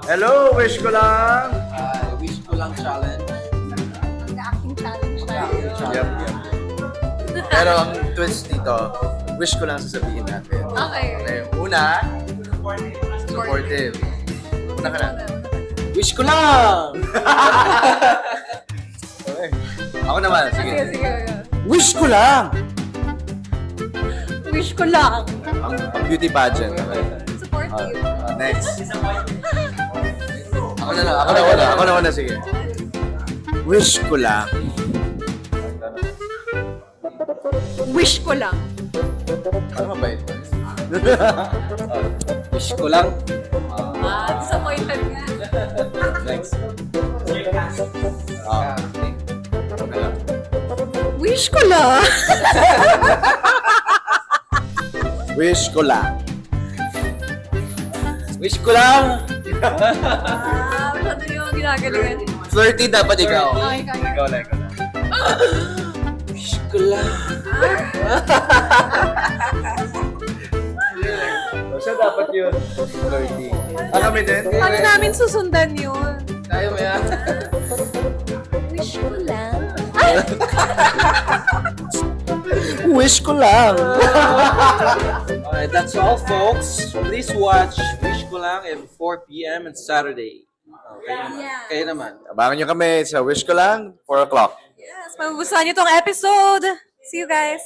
Hello, wish ko lang. Wish ko lang challenge. Mag-acting challenge tayo. Yep. Pero ang twist dito, wish ko lang sasabihin natin. Okay. Una, supportive. Una ka na. Wish ko lang! Okay. Ako naman, sige. Sige. Wish ko lang! Wish ko lang. Ang beauty pageant. Okay. Supportive. Next. Ako na una, sige. Wish ko lang. Wish ko lang. Ano mabait? Wish ko lang. Disappointed nga. Next. Wish ko lang. Wish ko lang. Wish ko lang! Ano yung ginagalingan? Flirty dapat ikaw. Okay. Ikaw lang. Wish ko lang. Siya dapat yun. Flirty. Kami din? Paano namin susundan yun? Tayo mo yan. Wish ko lang. Wish ko lang. Alright, that's all folks. Please watch Wish ko lang at 4 p.m. on Saturday. Okay. Yeah. Kayo naman. Abangan nyo kami sa Wish ko lang, 4 o'clock. Yes, magugustuhan niyo tong episode. See you guys.